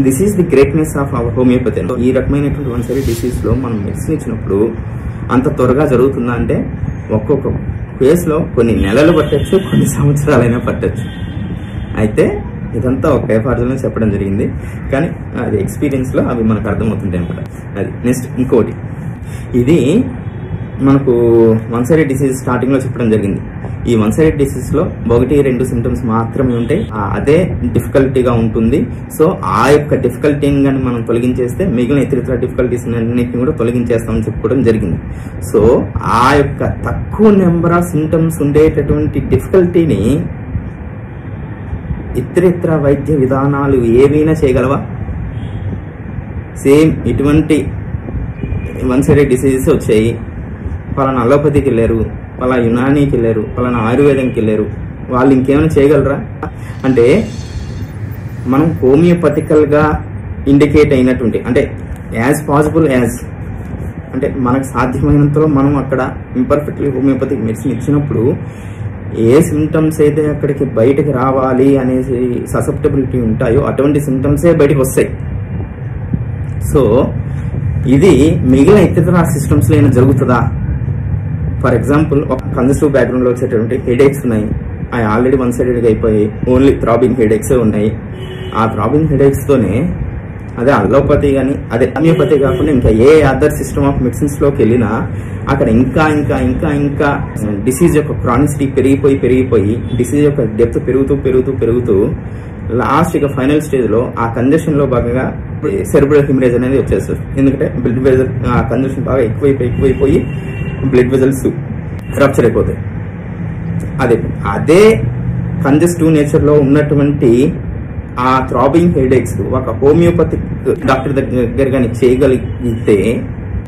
This is the greatness of our homeopathy. ఈ రకమైనటువంటి one side disease లో మనం మెడిసిన్ ఇచ్చినప్పుడు అంత త్వరగా జరుగుతుందా అంటే ఒక్కొక్క కేస్ లో కొన్ని నెలలు పట్టచ్చు, కొన్ని సంవత్సరాలైనా పట్టచ్చు. అయితే ఇదంతా ఒక పేపర్లోనే చెప్పడం జరిగింది, కానీ అది ఎక్స్పీరియన్స్ లో అవి మనకు అర్థమవుతుంటాయి అనమాట. అది నెక్స్ట్ ఇంకోటి, ఇది మనకు వన్ సైడెడ్ డిసీజ్ స్టార్టింగ్ లో చెప్పడం జరిగింది. ఈ వన్ సైడెడ్ డిసీజ్ లో 1-2 సింటమ్స్ మాత్రమే ఉంటాయి, అదే డిఫికల్టీగా ఉంటుంది. సో ఆ యొక్క డిఫికల్టీని కానీ మనం తొలగించేస్తే మిగిలిన ఇతర డిఫికల్టీస్ అన్నింటినీ కూడా తొలగించేస్తామని చెప్పుకోవడం జరిగింది. సో ఆ యొక్క తక్కువ నెంబర్ ఆఫ్ సింటమ్స్ ఉండేటటువంటి డిఫికల్టీని ఇతర వైద్య విధానాలు ఏవైనా చేయగలవా? సేమ్ ఇటువంటి వన్ సైడెడ్ డిసీజెస్ వచ్చాయి, పలానా అలోపతికి వెళ్ళారు, పలానా యునానీకి వెళ్ళారు, పలానా ఆయుర్వేదంకి వెళ్ళారు, వాళ్ళు ఇంకేమైనా చేయగలరా అంటే మనం హోమియోపతికల్ గా ఇండికేట్ అయినటువంటి అంటే యాజ్ పాసిబుల్ యాజ్ అంటే మనకు సాధ్యమైనంతలో మనం అక్కడ ఇంపర్ఫెక్ట్లీ హోమియోపతిక్ మెడిసిన్ ఇచ్చినప్పుడు ఏ సిమ్టమ్స్ అయితే అక్కడికి బయటకు రావాలి అనేసి ససెప్టబిలిటీ ఉంటాయో అటువంటి సిమ్టమ్సే బయటకు వస్తాయి. సో ఇది మిగిలిన ఇతర సిస్టమ్స్ లో అయినా జరుగుతుందా? ఫర్ ఎగ్జాంపుల్ ఒక కన్జస్టివ్ బ్యాక్గ్రౌండ్ లో వచ్చేటువంటి హెడేక్స్ ఉన్నాయి, అవి ఆల్రెడీ వన్ సైడెడ్ గా అయిపోయి ఓన్లీ థ్రాబింగ్ హెడేక్స్ ఉన్నాయి. ఆ థ్రాబింగ్ హెడేక్స్ తోనే అదే అలోపతి కానీ అదే హోమియోపతి కాకుండా ఇంకా ఏ అదర్ సిస్టమ్ ఆఫ్ మెడిసిన్స్ లోకి వెళ్ళినా అక్కడ ఇంకా ఇంకా ఇంకా ఇంకా డిసీజ్ యొక్క క్రానిసిటీ పెరిగిపోయి డిసీజ్ యొక్క డెప్త్ పెరుగుతూ లాస్ట్ ఇక ఫైనల్ స్టేజ్ లో ఆ కంజెషన్ లో భాగంగా సెరిబ్రల్ హెమరేజ్ అనేది వచ్చేస్తుంది. ఎందుకంటే బ్లడ్ వెజల్ ఆ కంజెషన్ బాగా ఎక్కువైపోయి బ్లడ్ వెజల్స్ రప్చర్ అయిపోతాయి. అదే కంజెస్టివ్ నేచర్ లో ఉన్నటువంటి ఆ థ్రాబింగ్ హెడేక్స్ ఒక హోమియోపతిక్ డాక్టర్ దగ్గర కానీ చేయగలిగితే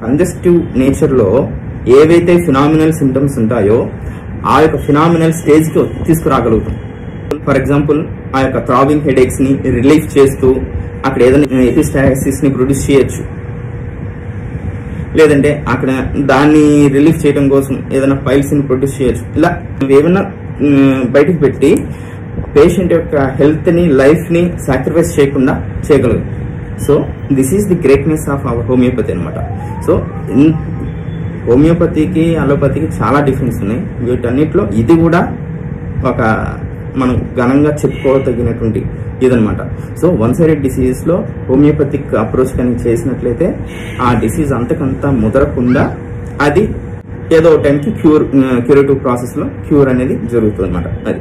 కంజెస్టివ్ నేచర్ లో ఏవైతే ఫినామినల్ సిమ్టమ్స్ ఉంటాయో ఆ యొక్క ఫినామినల్ స్టేజ్ కి తీసుకురాగలుగుతాం. ఫర్ ఎగ్జాంపుల్ ఆ యొక్క థ్రాబింగ్ హెడేక్స్ ని రిలీఫ్ చేస్తూ అక్కడ ఏదైనా ఎపిస్టాక్సిస్ ని ప్రొడ్యూస్ చేయొచ్చు, లేదంటే అక్కడ దాన్ని రిలీఫ్ చేయడం కోసం ఏదైనా ఫైల్స్ ని ప్రొడ్యూస్ చేయొచ్చు. ఇలా ఏమైనా బయటకు పెట్టి పేషెంట్ యొక్క హెల్త్ ని లైఫ్ ని సాక్రిఫైస్ చేయకుండా చేయగలదు. So this is the greatness of our homeopathy అనమాట. సో హోమియోపతికి అలోపతికి చాలా డిఫరెన్స్ ఉన్నాయి. వీటన్నిటిలో ఇది కూడా ఒక మనం ఘనంగా చెప్పుకోదగినటువంటి ఇదనమాట. సో వన్ సైడెడ్ డిసీజ్ లో హోమియోపతిక్ అప్రోచ్ కానీ చేసినట్లయితే ఆ డిసీజ్ అంతకంతా ముదరకుండా అది ఏదో టైంకి క్యూరేటివ్ ప్రాసెస్ లో క్యూర్ అనేది జరుగుతుంది అనమాట. అది